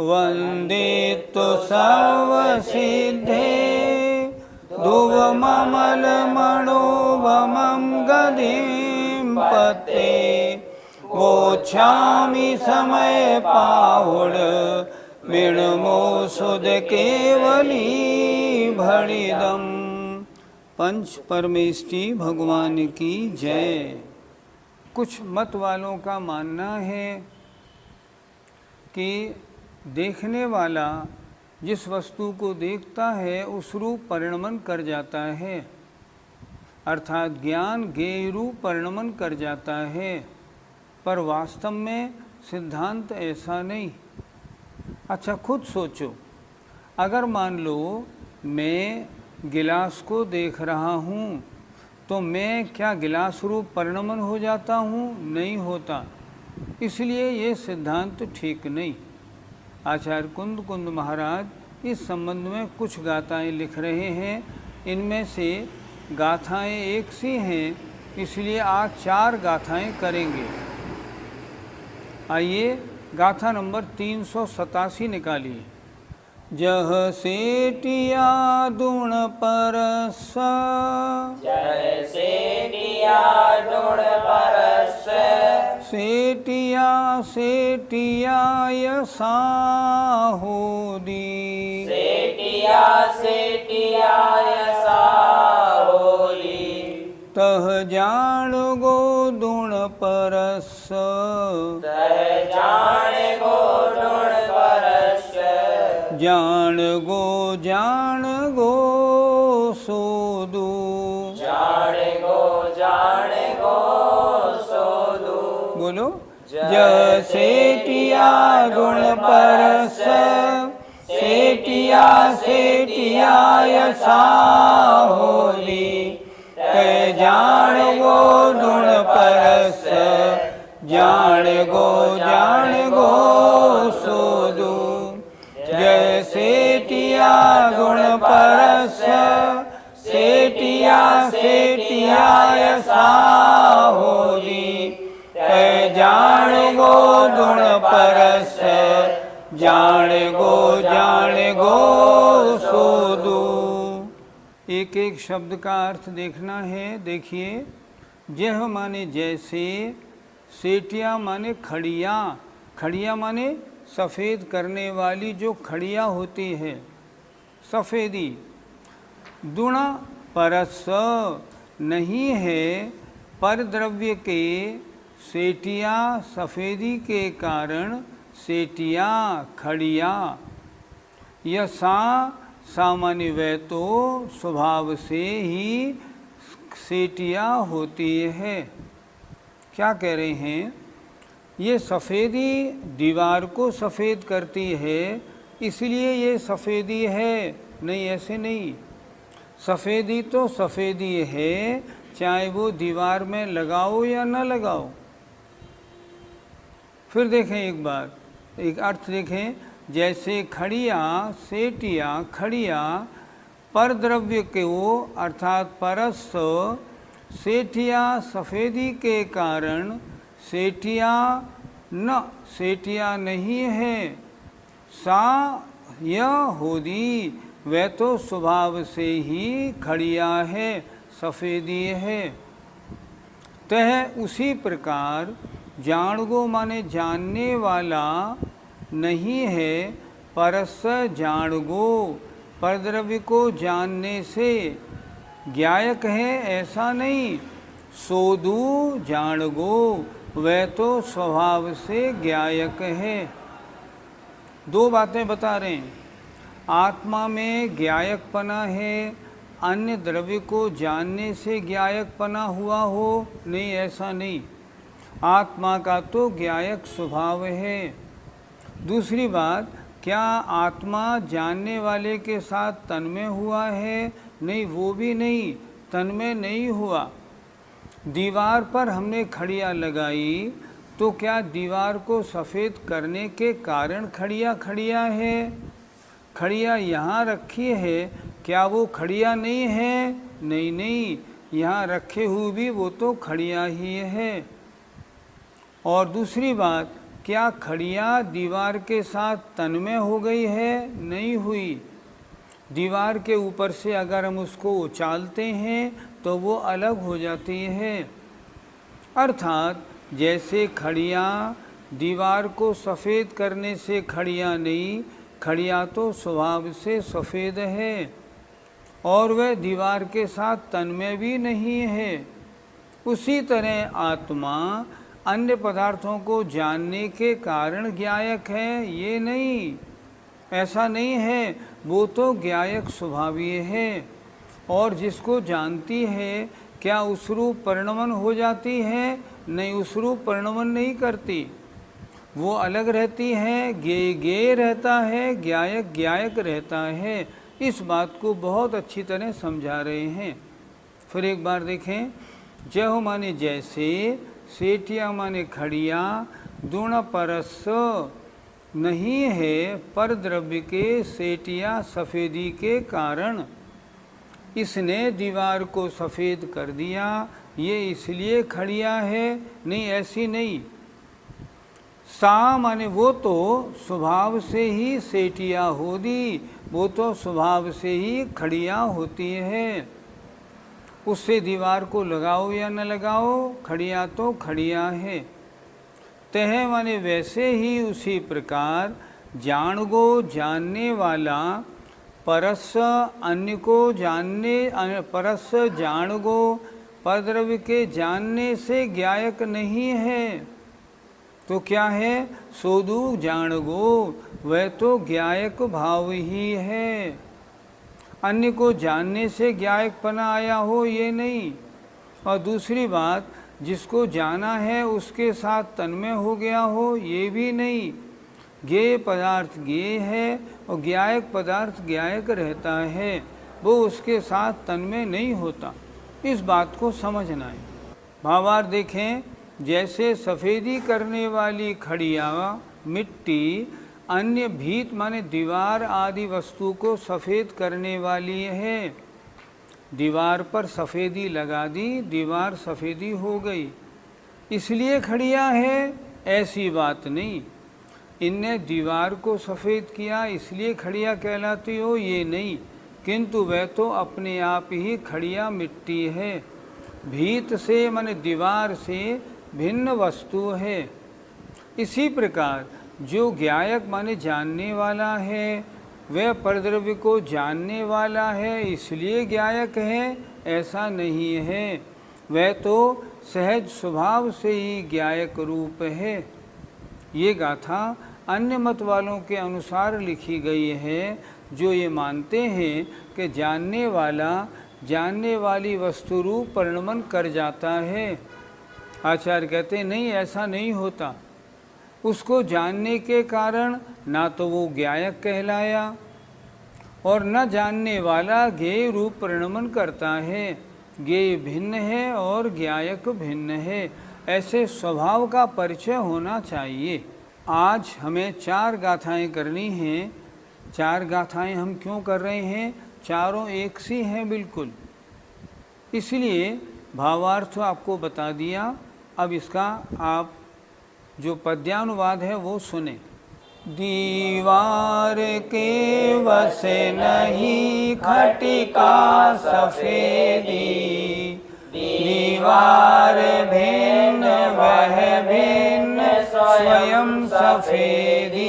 वन्दितु सर्वसिद्धे ध्रुवममलमणोभमं गतिं पते वोच्छामि समय पाहुड विणमो सुध केवली भणिदम। पंच परमेष्टि भगवान की जय। कुछ मत वालों का मानना है कि देखने वाला जिस वस्तु को देखता है उस रूप परिणमन कर जाता है, अर्थात ज्ञान ज्ञेय रूप परिणमन कर जाता है, पर वास्तव में सिद्धांत ऐसा नहीं। अच्छा खुद सोचो, अगर मान लो मैं गिलास को देख रहा हूँ तो मैं क्या गिलास रूप परिणमन हो जाता हूँ? नहीं होता। इसलिए ये सिद्धांत ठीक नहीं। आचार्य कुंद कुंद महाराज इस संबंध में कुछ गाथाएं लिख रहे हैं। इनमें से गाथाएं एक सी हैं, इसलिए आज 4 गाथाएं करेंगे। आइए गाथा नंबर 387 निकालिए। जह सेटिया दुण परस, जय सेटिया दुण परस, सेटिया सेटियाय साहोदी, सेटिया सेटियाय साहोदी, तह जान गो दुण परस, तह जान गो दुण परस, जान गो सोदू, जान गो सोदू। बोलो। जय सेटिया गुण परस, सेटिया सेटियाय साहोदी, तै जान गो गुण परस, जान गो सोदू। जय सेटिया गुण परस, सेटिया सेटियाय साहोदी, तै जान गो गुण परस, जान गो सोदू। एक एक शब्द का अर्थ देखना है। देखिए, जह माने जैसे, सेटिया माने खड़िया, खड़िया माने सफ़ेद करने वाली जो खड़िया होती है, सफ़ेदी। दुणा परस नहीं है, पर द्रव्य के सेटिया सफ़ेदी के कारण सेटिया खड़िया। यसा सामान्य वह तो स्वभाव से ही सेटिया होती है। क्या कह रहे हैं? ये सफ़ेदी दीवार को सफ़ेद करती है, इसलिए ये सफ़ेदी है। नहीं, ऐसे नहीं। सफ़ेदी तो सफ़ेदी है, चाहे वो दीवार में लगाओ या न लगाओ। फिर देखें एक बार, एक अर्थ देखें। जैसे खड़िया, सेटिया खड़िया, पर द्रव्य के वो अर्थात परस सेठिया सफ़ेदी के कारण सेठिया न सेठिया नहीं है। सा यह होदी वह तो स्वभाव से ही खड़िया है, सफ़ेदी है। तह उसी प्रकार जाणगो माने जानने वाला नहीं है, परस जाणगो परद्रव्य को जानने से ज्ञायक है, ऐसा नहीं। सोदू जाणगो वह तो स्वभाव से ज्ञायक है। दो बातें बता रहे हैं। आत्मा में ज्ञायकपना है, अन्य द्रव्य को जानने से ज्ञायकपना हुआ हो? नहीं, ऐसा नहीं। आत्मा का तो ज्ञायक स्वभाव है। दूसरी बात, क्या आत्मा जानने वाले के साथ तन्मय हुआ है? नहीं, वो भी नहीं, तन्मय नहीं हुआ। दीवार पर हमने खड़िया लगाई तो क्या दीवार को सफ़ेद करने के कारण खड़िया खड़िया है? खड़िया यहाँ रखी है, क्या वो खड़िया नहीं है? नहीं नहीं, यहाँ रखे हुए भी वो तो खड़िया ही है। और दूसरी बात, क्या खड़िया दीवार के साथ तन्मय हो गई है? नहीं हुई। दीवार के ऊपर से अगर हम उसको उछालते हैं तो वो अलग हो जाती है। अर्थात जैसे खड़िया दीवार को सफ़ेद करने से खड़िया नहीं, खड़िया तो स्वभाव से सफ़ेद है और वह दीवार के साथ तन्मय भी नहीं है। उसी तरह आत्मा अन्य पदार्थों को जानने के कारण ज्ञायक है, ये नहीं, ऐसा नहीं है। वो तो ज्ञायक स्वभावीय है और जिसको जानती है क्या उस रूप परिणमन हो जाती है? नहीं, उस रूप परिणमन नहीं करती, वो अलग रहती है। ज्ञेय ज्ञेय रहता है, ज्ञायक ज्ञायक रहता है। इस बात को बहुत अच्छी तरह समझा रहे हैं। फिर एक बार देखें, जय माने जैसे, सेठिया माने खड़िया, दुण परस नहीं है पर द्रव्य के सेठिया सफ़ेदी के कारण। इसने दीवार को सफ़ेद कर दिया, ये इसलिए खड़िया है? नहीं, ऐसी नहीं। सा माने वो तो स्वभाव से ही सेठिया होती, वो तो स्वभाव से ही खड़िया होती है। उससे दीवार को लगाओ या न लगाओ, खड़िया तो खड़िया है। तह माने वैसे ही उसी प्रकार जान गो जानने वाला परस अन्य को जानने, परस जान गो परद्रव्य के जानने से ज्ञायक नहीं है तो क्या है? सोदू जान गो, वह तो ज्ञायक भाव ही है। अन्य को जानने से ज्ञायकपना आया हो, ये नहीं। और दूसरी बात, जिसको जाना है उसके साथ तन्मय हो गया हो, ये भी नहीं। ज्ञेय पदार्थ ज्ञेय है और ज्ञायक पदार्थ ज्ञायक रहता है, वो उसके साथ तन्मय नहीं होता। इस बात को समझना है। भावार्थ देखें, जैसे सफ़ेदी करने वाली खड़िया मिट्टी अन्य भीत माने दीवार आदि वस्तु को सफ़ेद करने वाली है। दीवार पर सफ़ेदी लगा दी, दीवार सफ़ेदी हो गई, इसलिए खड़िया है, ऐसी बात नहीं। इनने दीवार को सफ़ेद किया इसलिए खड़िया कहलाती हो, ये नहीं। किंतु वह तो अपने आप ही खड़िया मिट्टी है, भीत से माने दीवार से भिन्न वस्तु है। इसी प्रकार जो ज्ञायक माने जानने वाला है, वह परद्रव्य को जानने वाला है इसलिए ज्ञायक है, ऐसा नहीं है। वह तो सहज स्वभाव से ही ज्ञायक रूप है। ये गाथा अन्य मत वालों के अनुसार लिखी गई है, जो ये मानते हैं कि जानने वाला जानने वाली वस्तु रूप परिणमन कर जाता है। आचार्य कहते हैं नहीं, ऐसा नहीं होता। उसको जानने के कारण ना तो वो ज्ञायक कहलाया और न जानने वाला ज्ञेय रूप परिणमन करता है। ज्ञेय भिन्न है और ज्ञायक भिन्न है, ऐसे स्वभाव का परिचय होना चाहिए। आज हमें 4 गाथाएं करनी हैं। 4 गाथाएं हम क्यों कर रहे हैं? चारों एक सी हैं बिल्कुल, इसलिए भावार्थ आपको बता दिया। अब इसका आप जो पद्यानुवाद है वो सुने। दीवार के वसे नहीं खटिका सफ़ेदी, दीवार भिन्न वह भिन्न स्वयं सफ़ेदी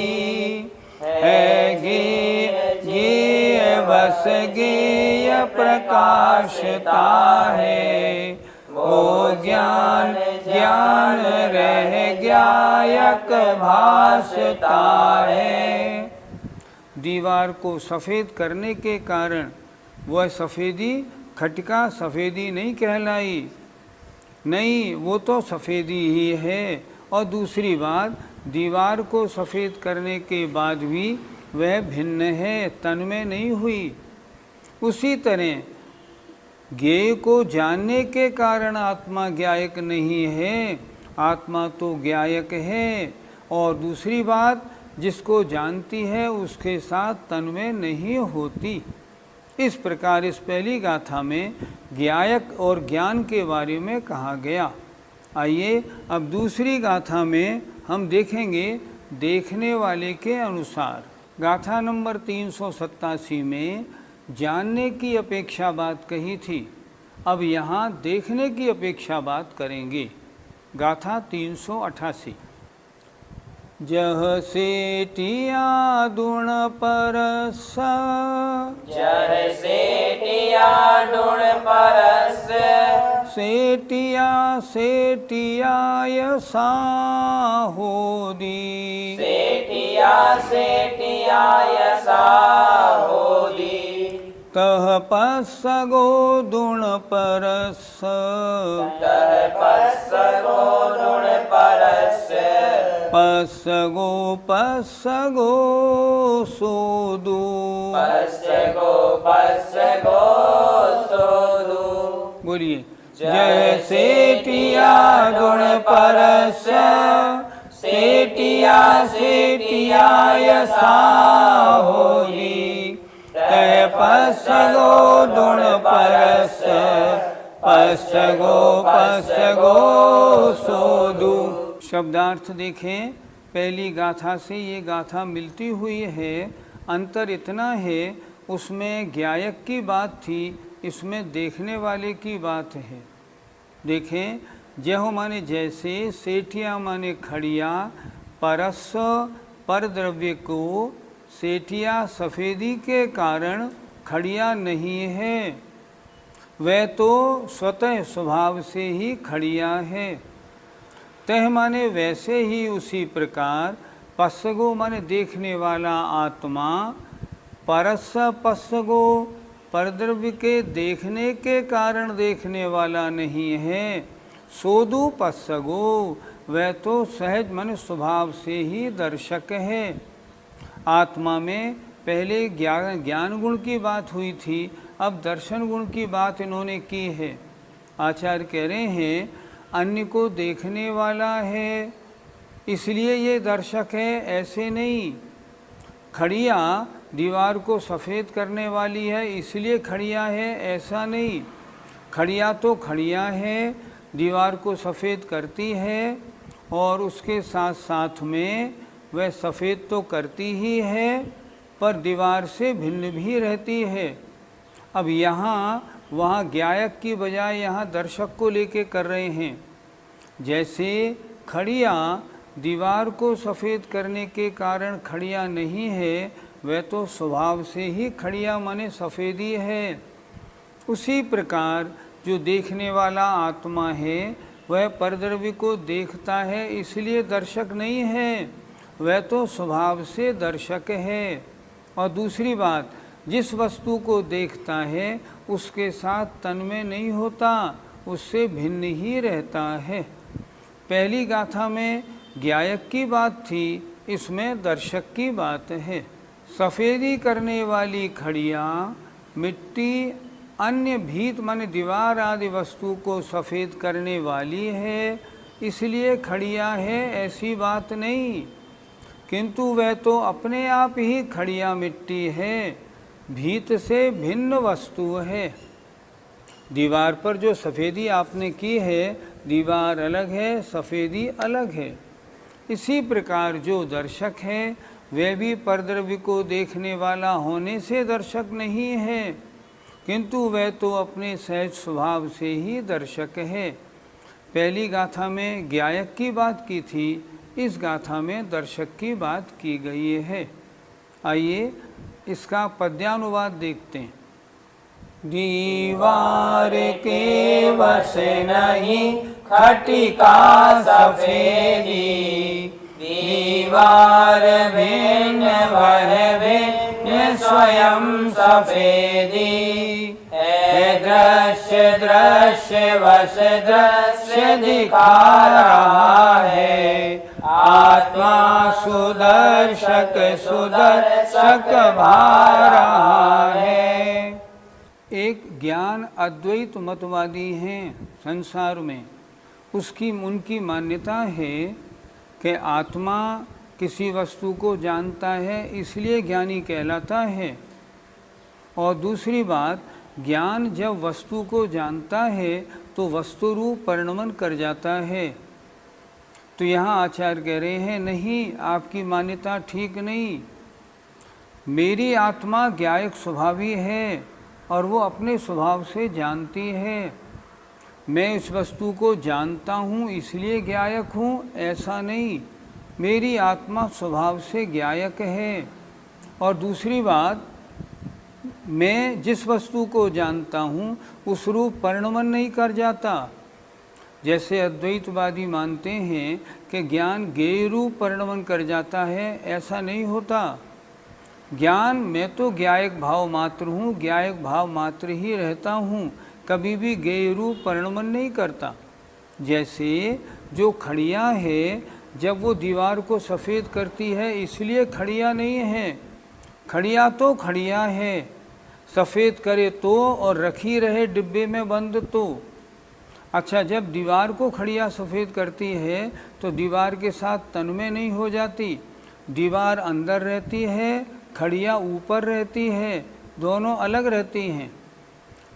है। गे बस गेय प्रकाशता है, वो ज्ञान ज्ञान रह ज्ञायक भासता है। दीवार को सफ़ेद करने के कारण वह सफ़ेदी खटका सफ़ेदी नहीं कहलाई, नहीं वो तो सफ़ेदी ही है। और दूसरी बात, दीवार को सफ़ेद करने के बाद भी वह भिन्न है, तन में नहीं हुई। उसी तरह ज्ञेय को जानने के कारण आत्मा ज्ञायक नहीं है, आत्मा तो ज्ञायक है। और दूसरी बात, जिसको जानती है उसके साथ तन में नहीं होती। इस प्रकार इस पहली गाथा में ज्ञायक और ज्ञान के बारे में कहा गया। आइए अब दूसरी गाथा में हम देखेंगे देखने वाले के अनुसार। गाथा नंबर 387 में जानने की अपेक्षा बात कही थी, अब यहाँ देखने की अपेक्षा बात करेंगे। गाथा 388। जह सेठिया दुण परस, जह सेठिया दुण परस, सेठिया सेठियाय साहोदी, सेठिया सेठियाय साहोदी, तह पस्सगो दुण परस, तह पस्सगो दुण परस, पस्सगो पस्सगो सोदु, पस्सगो पस्सगो सोदु। बोलिए जय सेठिया गुण परस, सेठिया सेठियाय साहोदी, तह पस्सगो दुण परस, पस्सगो पस्सगो सोदु। शब्दार्थ देखें, पहली गाथा से ये गाथा मिलती हुई है, अंतर इतना है उसमें ज्ञायक की बात थी, इसमें देखने वाले की बात है। देखें, जह माने जैसे, सेठिया माने खड़िया, परस पर द्रव्य को, सेठिया सफ़ेदी के कारण खड़िया नहीं है, वह तो स्वतः स्वभाव से ही खड़िया है। तह माने वैसे ही उसी प्रकार, पस्सगो माने देखने वाला आत्मा, परस पस्सगो परद्रव्य के देखने के कारण देखने वाला नहीं है, सोदु पस्सगो वह तो सहज मन स्वभाव से ही दर्शक है। आत्मा में पहले ज्ञान गुण की बात हुई थी, अब दर्शन गुण की बात इन्होंने की है। आचार्य कह रहे हैं अन्य को देखने वाला है इसलिए ये दर्शक है, ऐसे नहीं। खड़िया दीवार को सफ़ेद करने वाली है इसलिए खड़िया है, ऐसा नहीं। खड़िया तो खड़िया है, दीवार को सफ़ेद करती है और उसके साथ साथ में वह सफ़ेद तो करती ही है पर दीवार से भिन्न भी रहती है। अब यहाँ वहाँ ज्ञायक की बजाय यहाँ दर्शक को लेके कर रहे हैं। जैसे खड़िया दीवार को सफ़ेद करने के कारण खड़िया नहीं है, वह तो स्वभाव से ही खड़िया माने सफ़ेदी है। उसी प्रकार जो देखने वाला आत्मा है वह परद्रव्य को देखता है इसलिए दर्शक नहीं है, वह तो स्वभाव से दर्शक है। और दूसरी बात, जिस वस्तु को देखता है उसके साथ तन में नहीं होता, उससे भिन्न ही रहता है। पहली गाथा में ज्ञायक की बात थी, इसमें दर्शक की बात है। सफ़ेदी करने वाली खड़िया मिट्टी अन्य भीत माने दीवार आदि वस्तु को सफ़ेद करने वाली है इसलिए खड़िया है, ऐसी बात नहीं। किंतु वह तो अपने आप ही खड़िया मिट्टी है, भीत से भिन्न वस्तु है। दीवार पर जो सफ़ेदी आपने की है, दीवार अलग है, सफ़ेदी अलग है। इसी प्रकार जो दर्शक है वह भी परद्रव्य को देखने वाला होने से दर्शक नहीं है, किंतु वह तो अपने सहज स्वभाव से ही दर्शक है। पहली गाथा में ज्ञायक की बात की थी, इस गाथा में दर्शक की बात की गई है। आइए इसका पद्यानुवाद देखते हैं। दीवार के वश नहीं खटिका सफ़ेदी, दीवार भिन्न वह भिन्न स्वयं सफेदी है दृश्य दृश्य वश दृश्य दिखा रहा है आत्मा सुदर्शक सुदर्शक भा रहा है। एक ज्ञान अद्वैत मतवादी हैं संसार में, उनकी मान्यता है कि आत्मा किसी वस्तु को जानता है इसलिए ज्ञानी कहलाता है। और दूसरी बात, ज्ञान जब वस्तु को जानता है तो वस्तु रूप परिणमन कर जाता है। तो यहाँ आचार्य कह रहे हैं नहीं, आपकी मान्यता ठीक नहीं। मेरी आत्मा ज्ञायक स्वभावी है और वो अपने स्वभाव से जानती है। मैं इस वस्तु को जानता हूँ इसलिए ज्ञायक हूँ, ऐसा नहीं। मेरी आत्मा स्वभाव से ज्ञायक है। और दूसरी बात, मैं जिस वस्तु को जानता हूँ उस रूप परिणमन नहीं कर जाता। जैसे अद्वैतवादी मानते हैं कि ज्ञान ज्ञेय रूप परिणमन कर जाता है, ऐसा नहीं होता। ज्ञान, मैं तो ज्ञायक भाव मात्र हूँ, ज्ञायक भाव मात्र ही रहता हूँ, कभी भी ज्ञेय रूप परिणमन नहीं करता। जैसे जो खड़िया है, जब वो दीवार को सफ़ेद करती है इसलिए खड़िया नहीं है। खड़िया तो खड़िया है, सफ़ेद करे तो और रखी रहे डिब्बे में बंद तो। अच्छा, जब दीवार को खड़िया सफ़ेद करती है तो दीवार के साथ तन्मय नहीं हो जाती, दीवार अंदर रहती है, खड़िया ऊपर रहती है, दोनों अलग रहती हैं।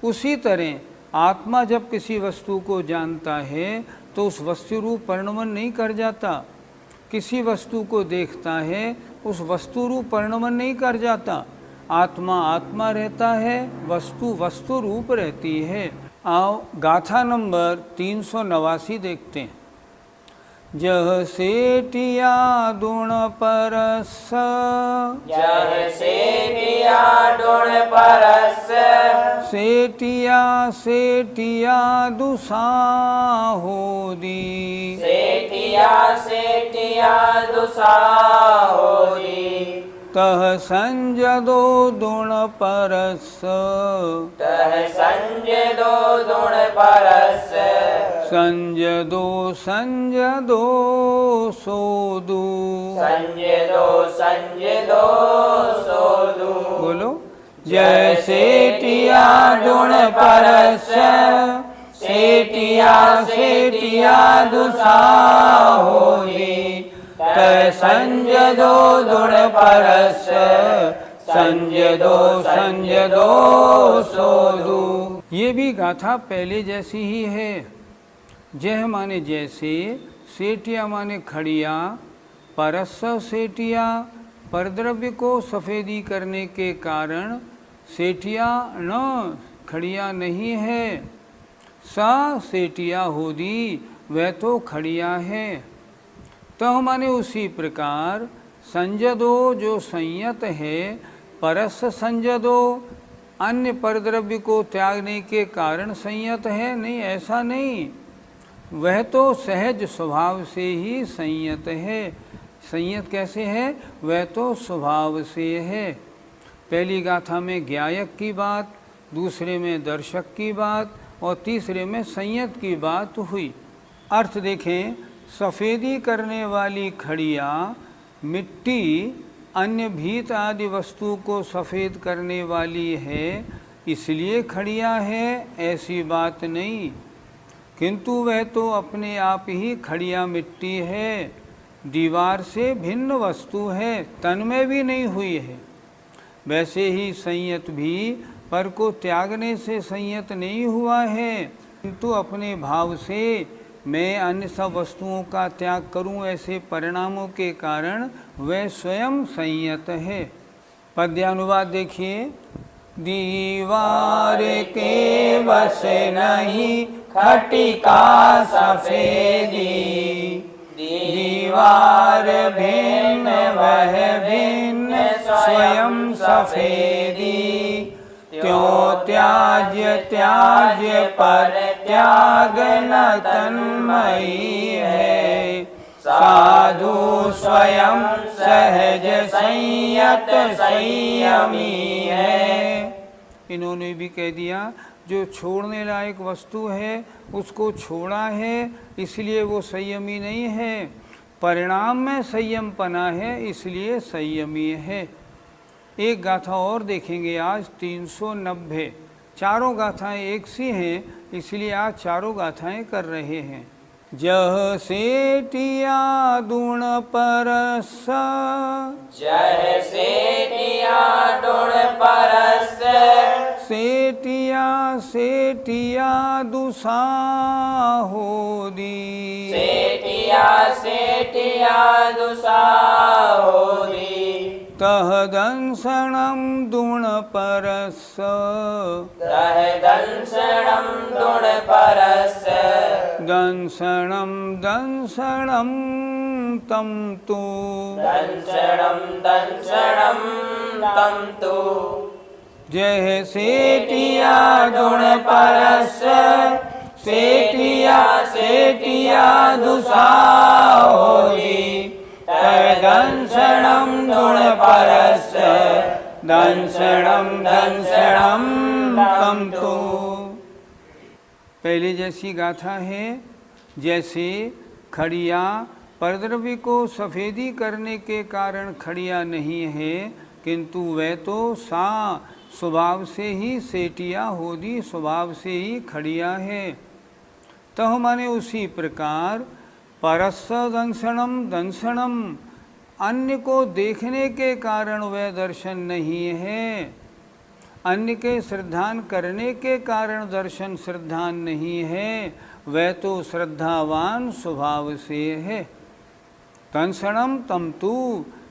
उसी तरह आत्मा जब किसी वस्तु को जानता है तो उस वस्तु रूप परिणमन नहीं कर जाता। किसी वस्तु को देखता है, उस वस्तु रूप परिणमन नहीं कर जाता। आत्मा आत्मा रहता है, वस्तु वस्तु रूप रहती है। आओ गाथा नंबर 389 देखते हैं। जह सेठिया दुण परस, जह सेठिया दुण परस, सेठिया सेठिया दुसाहोदी, सेठिया सेठिया दुसाहोदी, तह संजदो दुण परस, तह संजदो दुण परस, संजदो संजदो सोदू, संजदो संजदो सोदू। बोलो। जैसे टिया दुण परस, सेठिया सेठिया दुसाहोदी, तह संजदो दुण परस, संजदो संजदो सोदू। ये भी गाथा पहले जैसी ही है। जह माने जैसे, सेठिया माने खड़िया, परस सेठिया, परद्रव्य को सफ़ेदी करने के कारण सेठिया न खड़िया नहीं है, सा सेठिया होदी, वह तो खड़िया है। तो माने उसी प्रकार संजदो जो संयत है, परस संजदो अन्य परद्रव्य को त्यागने के कारण संयत है, नहीं ऐसा नहीं। वह तो सहज स्वभाव से ही संयत है। संयत कैसे है? वह तो स्वभाव से है। पहली गाथा में ज्ञायक की बात, दूसरे में दर्शक की बात और तीसरे में संयत की बात हुई। अर्थ देखें, सफ़ेदी करने वाली खड़िया मिट्टी अन्य भीत आदि वस्तु को सफ़ेद करने वाली है, इसलिए खड़िया है, ऐसी बात नहीं। किंतु वह तो अपने आप ही खड़िया मिट्टी है, दीवार से भिन्न वस्तु है, तन में भी नहीं हुई है। वैसे ही संयत भी पर को त्यागने से संयत नहीं हुआ है, किंतु अपने भाव से मैं अन्य सब वस्तुओं का त्याग करूं, ऐसे परिणामों के कारण वह स्वयं संयत है। पद्यानुवाद देखिए। दीवार के बस नहीं खटिका सफेदी, दीवार भिन्न वह भिन्न स्वयं सफेदी, त्यों त्याज्य त्याज्य पर त्याग न तन्मयी है, साधु स्वयं सहज संयत संयमी है। इन्होंने भी कह दिया जो छोड़ने लायक वस्तु है उसको छोड़ा है, इसलिए वो संयमी नहीं है। परिणाम में संयम पना है, इसलिए संयमी है। एक गाथा और देखेंगे आज 390। चारों गाथाएं एक सी हैं, इसलिए आज चारों गाथाएं कर रहे हैं। जह सेठिया दुण परस, जय सेठिया दुण परस, सेठिया सेठिया दुसाहो दी, सेठिया सेठिया दुसाहो दी, तह दंसनम दुण परस, तह दंसनम दुण परस, दंसनम दंसनम तम तु, दंसनम दंसनम तम तु, जय सेठिया दुण परस, सेठिया सेठिया दुसाहो दी, दंसनम दुण परस, दंसनम दंसनम तम तु। पहले जैसी गाथा है, जैसे खड़िया परद्रव्य को सफ़ेदी करने के कारण खड़िया नहीं है, किंतु वह तो सा स्वभाव से ही सेठिया होदी, स्वभाव से ही खड़िया है। तो माने उसी प्रकार परस्स दंसनम दंसनम, अन्य को देखने के कारण वह दर्शन नहीं है, अन्य के श्रद्धान करने के कारण दर्शन श्रद्धान नहीं है, वह तो श्रद्धावान स्वभाव से है। दंसनम तम तु,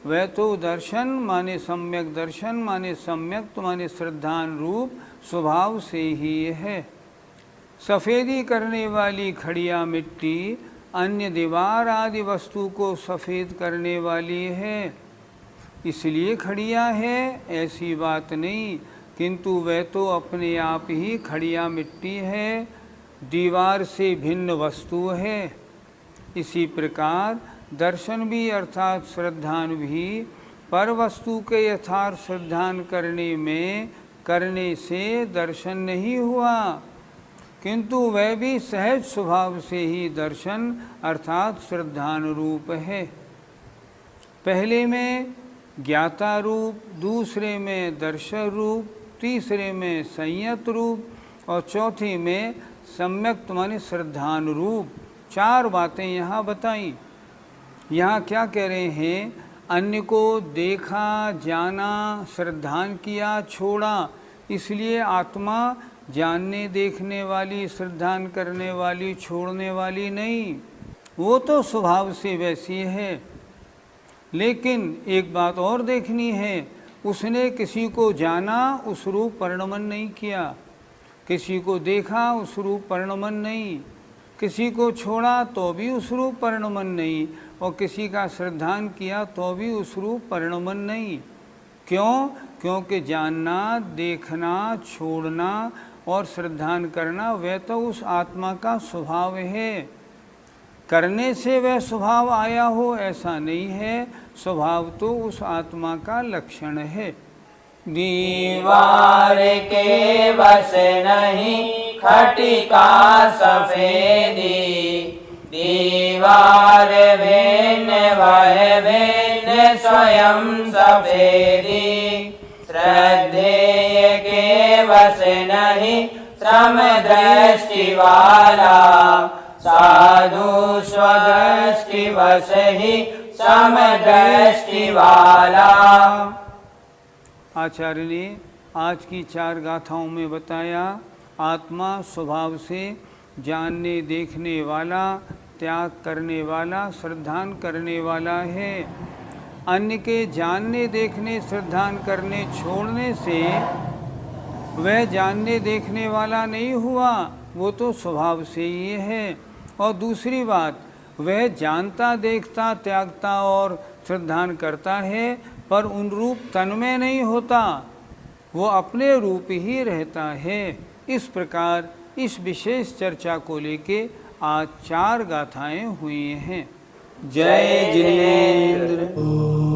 वह तो दर्शन माने सम्यक दर्शन माने सम्यक माने श्रद्धान रूप स्वभाव से ही है। सफ़ेदी करने वाली खड़िया मिट्टी अन्य दीवार आदि वस्तु को सफ़ेद करने वाली है, इसलिए खड़िया है, ऐसी बात नहीं, किंतु वह तो अपने आप ही खड़िया मिट्टी है, दीवार से भिन्न वस्तु है। इसी प्रकार दर्शन भी अर्थात श्रद्धान भी पर वस्तु के यथार्थ श्रद्धान करने से दर्शन नहीं हुआ, किंतु वह भी सहज स्वभाव से ही दर्शन अर्थात श्रद्धान रूप है। पहले में ज्ञाता रूप, दूसरे में दर्शन रूप, तीसरे में संयत रूप और चौथी में सम्यक माने श्रद्धान रूप। चार बातें यहाँ बताई। यहाँ क्या कह रहे हैं? अन्य को देखा, जाना, श्रद्धान किया, छोड़ा, इसलिए आत्मा जानने देखने वाली, श्रद्धान करने वाली, छोड़ने वाली नहीं, वो तो स्वभाव से वैसी है। लेकिन एक बात और देखनी है, उसने किसी को जाना, उस रूप परिणमन नहीं किया, किसी को देखा, उस रूप परिणमन नहीं, किसी को छोड़ा तो भी उस रूप परिणमन नहीं, और किसी का श्रद्धान किया तो भी उस रूप परिणमन नहीं। क्यों? क्योंकि जानना, देखना, छोड़ना और श्रद्धान करना वह तो उस आत्मा का स्वभाव है। करने से वह स्वभाव आया हो ऐसा नहीं है, स्वभाव तो उस आत्मा का लक्षण है। दीवार के बस नहीं खटिका सफेदी, दीवार भिन्न वह भिन्न स्वयं सफेदी, श्रद्धेय के बस नहीं श्रम दृष्टि वाला, साधु स्वदृष्टि बस ही सम दृष्टि वाला। आचार्य ने आज की चार गाथाओं में बताया, आत्मा स्वभाव से जानने देखने वाला, त्याग करने वाला, श्रद्धान करने वाला है। अन्य के जानने देखने, श्रद्धान करने, छोड़ने से वह जानने देखने वाला नहीं हुआ, वो तो स्वभाव से ही है। और दूसरी बात, वह जानता, देखता, त्यागता और श्रद्धान करता है, पर उन रूप तन में नहीं होता, वो अपने रूप ही रहता है। इस प्रकार इस विशेष चर्चा को लेके आज चार गाथाएं हुई हैं। जय जिनेंद्र।